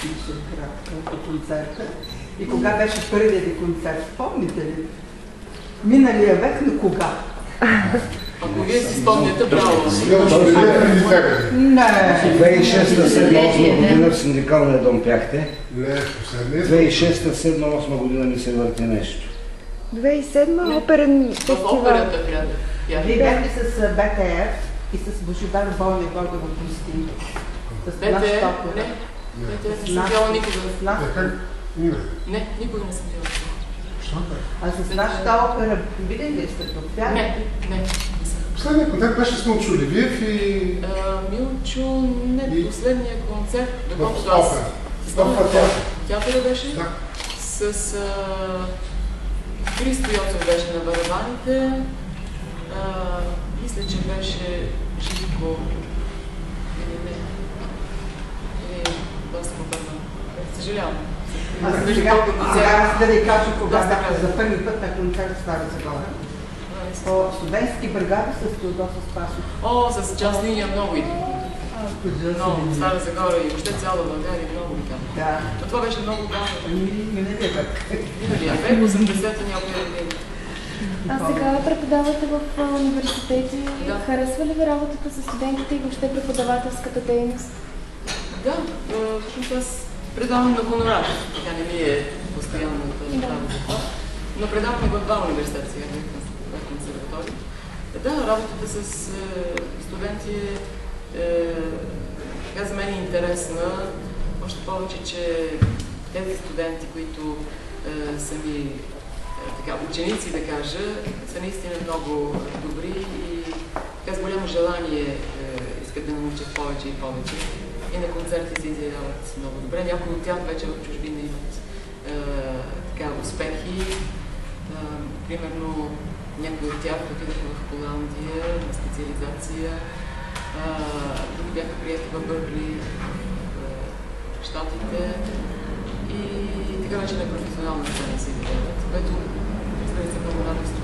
училище в Кратка по концерта. И кога беше първият ви концерт? Помните ли? Миналия век, но кога? Ако вие си спомняте, браво! Не. 2006-2007-2008 година в Синдикалния дом пяхте. 2006-2007-2008 година ми се върти нещо. 2007 оперен фестивал. Вие бяхте с БТР и с Божидар Волеводов в Гостин. С нашата опера. Не съм пяла никога. Не, никога не съм пяла. А с нашата опера видели ли сте подпяли? Не. Последният концерт беше с Милчо Оливиев и... Милчо, не, последния концерт. В опера. Театъра беше? Да. С Христо Йоцов беше на барабаните. Мисля, че беше Живко или не. Или доста по-бърна. Съжалявам. Аз да ви кажа, кога бяха за първи път на концерт в Стара Загора. По студентски бригади с Теодосия Спасов. С част линия много идва. Много, Стара Загора и въобще цяла България много там. Да. Но това беше много давно. Миналия век. Миналия век, 80-та някоя година. А сега преподавате в университети. Харесва ли ви работата с студентите и въобще преподавателската дейност? Да, всъщност аз предавам на хонорар. Тя не ми е постоянно работа за това. Но предаваме в два университета сега, в консерватория. Да, работата с студенти за мен е интересна. Още повече, че тези студенти, които са ми ученици, да кажа, са наистина много добри и с голямо желание искат да научат повече и повече. И на концерти се изявяват много добре. Някои от тях вече в чужбина имат успехи. Примерно, някои от тях отидаха в Холандия на специализация. Други бяха приети в Бъркли, в Щатите. И така вече на професионална сцена се изявяват, което разбира се много радостно.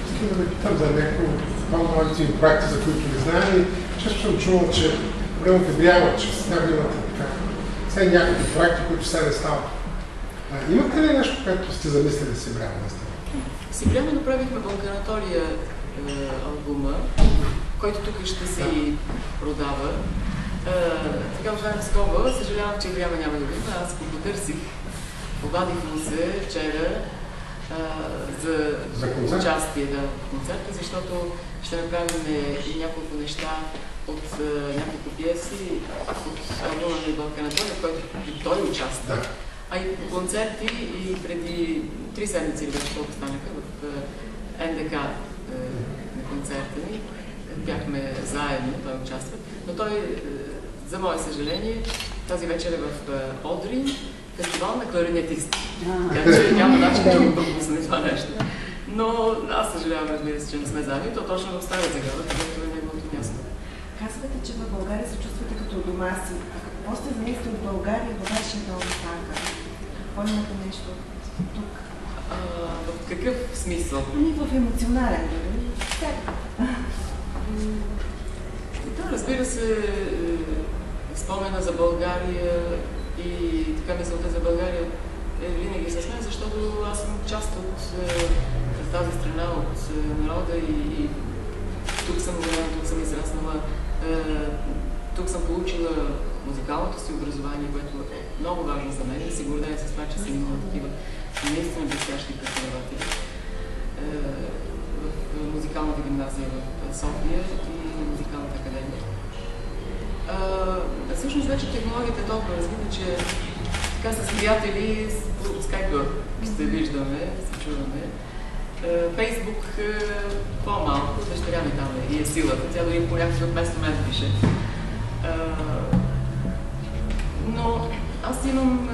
Искам да ви питам за някои по-малки проекти, за които не знаем и често съм чувал, че проблемът е вярва, че с тях имате така. Все някакви проекти, които все не стават. Имате ли нещо, което сте замислили си време да стане? Си време направихме Балканатория албума, който тук ще се и продава. Така отварям скоба, съжалявам, че Гряма няма да видим. Аз го потърсих. Обадих му се вчера за участие в концерта, защото ще направим и няколко неща от няколко пиеси от албума на Балканатория, в който той участва. А и концерти и преди 3 седмици или вече колко станаха в НДК на концерта ни. Бяхме заедно, той участва. Но той, за мое съжаление, тази вечер е в Одрин, фестивал на кларинетисти. Така че няма начин да го пропусне това нещо. Но аз съжалявам, разбира се, че не сме заедно. То точно в Стара Загора, където е неговото място. Казвате, че в България се чувствате като дома си. А какво сте замислили от България във вашия дом Стара? Какво имате нещо тук? В какъв смисъл? В емоционален, дали? Да, разбира се, спомена за България и така мисълта за България е винаги с мен, защото аз съм част от тази страна, от народа и тук съм родена, тук съм израснала. Тук съм получила музикалното си образование, което е много важно за мен и се гордея с това, че съм имала такива наистина блестящи преподаватели в музикалната гимназия в София и музикалната академия. Всъщност вече технологията е толкова развита, че така с приятели по скайпа се виждаме, се чуваме. Фейсбук по-малко, дъщеря ми там и е силата. Тя дори по някакъв вместо мен пише. Но аз имам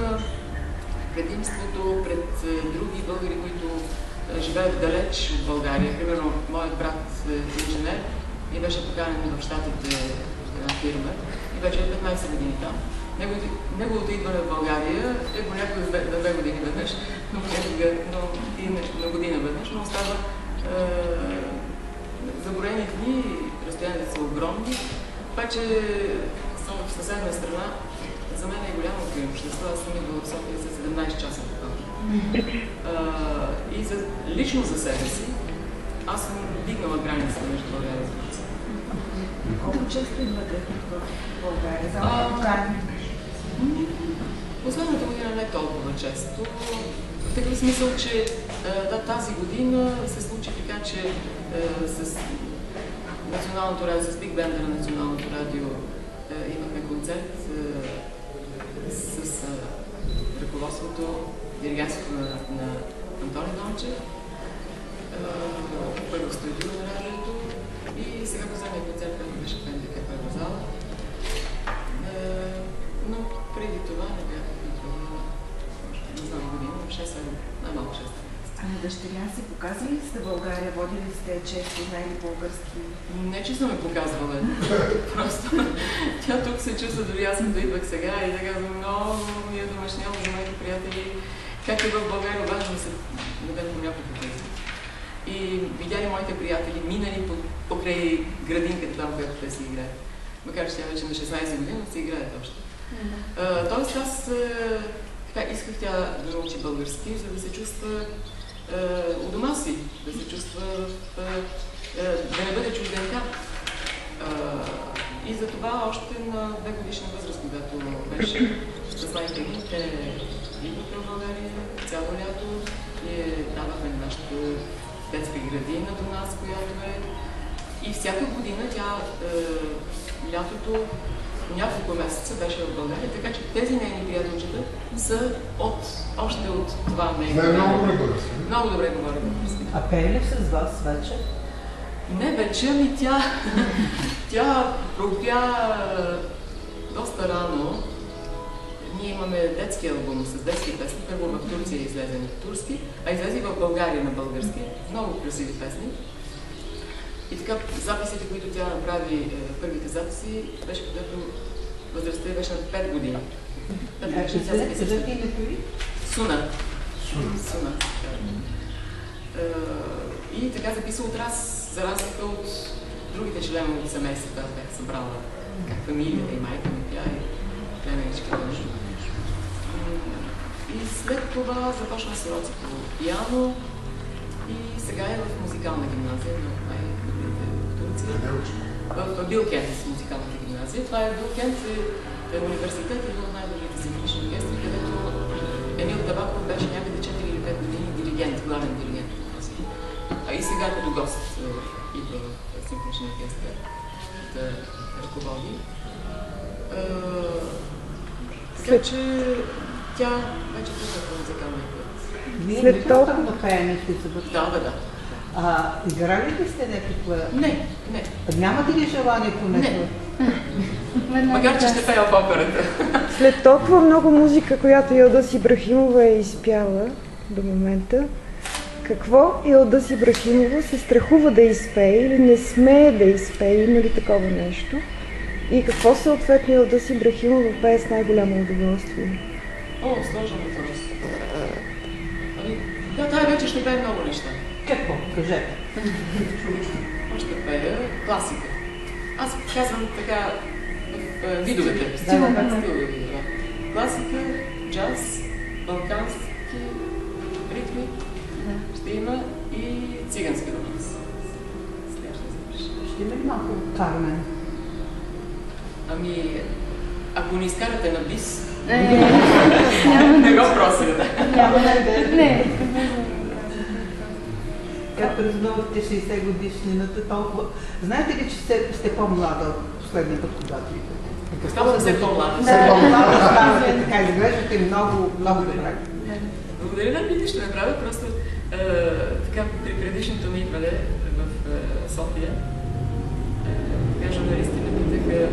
предимството пред други българи, които живеят далеч от България. Примерно, моят брат е инженер и беше поканен в Щатите в една фирма и вече е 15 години там. Неговото идване в България е понякога за 2 години веднъж, но и на година веднъж, но остава заброени дни, разстоянията са огромни. Обаче съм в съседна страна. За мен е голямо преимущества. Аз съм идвала в София за 17 часа по там. И лично за себе си, аз съм дигнала границата между България и Турция. Колко често идвате в България? За покани? Последната година не толкова често. В такъв смисъл, че тази година се случи така, че с Националното радио, с Биг Бенда на Националното радио имахме концерт с ръководството, диригентството на Антони Дончев, първо студио на радиото и сега последния концерт, който беше в НДК първа зала. Но преди това не бях идвала, не знам година, 6, най-малко 6. А на дъщеря си показали ли сте България? Водили сте често знаели български? Не, че съм я показвала. Просто тя тук се чувства, дори аз като идвах сега и да казвам, много ми е домашняло за моите приятели. Как е в България, важно се наведем по няколко пъти. И видяли моите приятели, минали покрай градинката там, която те си играят. Макар че тя вече на 16 години, но си играят още. Тоест аз исках тя да научи български, за да се чувства у дома си, да се чувства, да не бъде чужденка. И затова още на 2 годишна възраст, когато беше с майка ми, те идваха в България цяло лято. Ние давахме нашата детска градина до нас, която е. И всяка година тя лятото няколко месеца беше в България, така че тези нейни приятелчета са още от това нейно. Много добре български. Много добре говори български. А пее ли с вас вече? Не вече, ами тя пропя доста рано. Ние имаме детски албум с детски песни. Първо в Турция излезе на турски, а излезе и в България на български. Много красиви песни. И така, записите, които тя направи, първите записи, беше когато възрастта беше на 5 години. Кажете името ви? Суна. Суна. И така записа от раз, за разлика от другите членове от семействата. Аз бях събрала фамилията и майка ми, тя и племеничката. И след това започна с уроци по пиано и сега е в музикална гимназия на най-добрите в Турция. В Билкент, музикалната гимназия. Това е Билкент, университет, един от най-добрите симфонични оркестри, където Емил Табаков беше някъде 4 или 5 години диригент, главен диригент. А и сега като гост идва в симфоничния оркестър да ръководи. Така че тя вече тръгва по музикалния път. Вие не толкова на пеенето се бъдат? Да. Играли ли сте някаква? Не. Нямате ли желание по нещо? Не. Макар че ще пея в операта. След толкова много музика, която Илдъс Ибрахимова е изпяла до момента, какво Илдъс Ибрахимова се страхува да изпее или не смее да изпее? Има ли такова нещо? И какво съответно Илдъс Ибрахимова пее с най-голямо удоволствие? Сложен въпрос. Да, тая вече ще пее много неща. Какво? Кажете. Ще пея класика. Аз казвам така в видовете. Класика, джаз, балкански ритми, ще има и цигански романс. Ще има ли малко Кармен? Ами, ако ни изкарате на бис, не го просим. Не. Как празнувате 60 годишнината толкова? Знаете ли, че сте по-млада от последния път, когато идвате? Става да сте по-млада. Ставате така, изглеждате много добре. Благодаря на Пити, ще направя просто така при предишното ми идване в София. Журналисти ме питаха,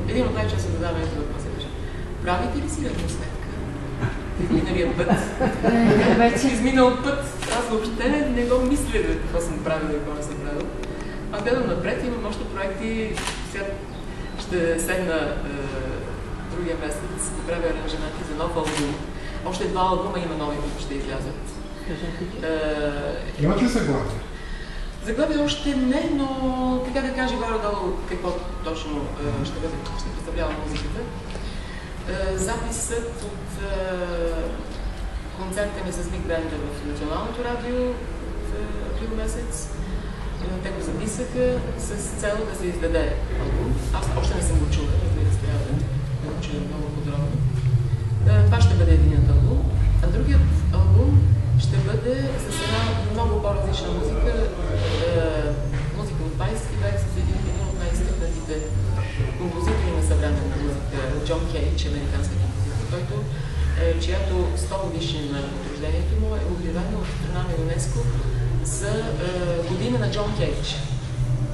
един от най-често задаването въпроса беше: правите ли си равносметка? Изминалия път. Вече изминал път. Аз въобще не го мисля какво съм правила и какво не съм правила. Аз гледам напред, имам още проекти. Сега ще седна другия месец да правя аранжименти за нов албум. Още 2 албума има нови, които ще излязат. Имате ли заглавие? Заглавие още не, но така да кажа горе-долу какво точно ще представлява музиката. Записът от концерта ми с Биг Бенда в Националното радио в април месец. Те го записаха с цел да се издаде албум. Аз още не съм го чула, разбира се, трябва да го чуя много подробно. Това ще бъде единият албум, а другият албум ще бъде с една много по-различна музика. Музика от 20 век с един от най-изтъкнатите композитори на съвременна музика, Джон Кейдж, американски композитор, който чиято 100 годишнина от рождението му е обявена от страна на ЮНЕСКО за година на Джон Кейдж.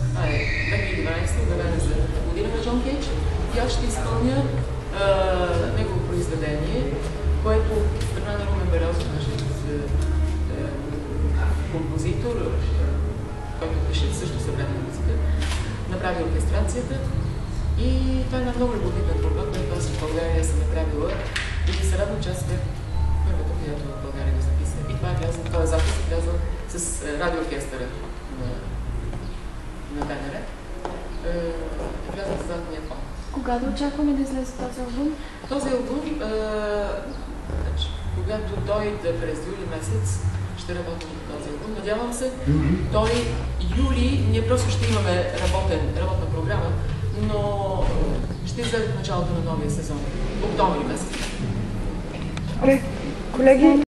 Това е 2012 обявена за година на Джон Кейдж и аз ще изпълня негово произведение, което от страна на Румен Берозов, нашият композитор, който пише също съвременна музика, направи оркестрацията. И това е една много любопитна творба, която аз в България съм направила и се радвам, че аз бях първата, която в България го записа. И това е влязъл, този запис е влязъл с радиооркестъра на БНР. Е влязъл с задния фон. Кога да очакваме да излезе този албум? Този албум, когато дойде през юли месец, ще работим по този албум. Надявам се, той юли, ние просто ще имаме работна програма, но ще излезе в началото на новия сезон, октомври месец. Колеги,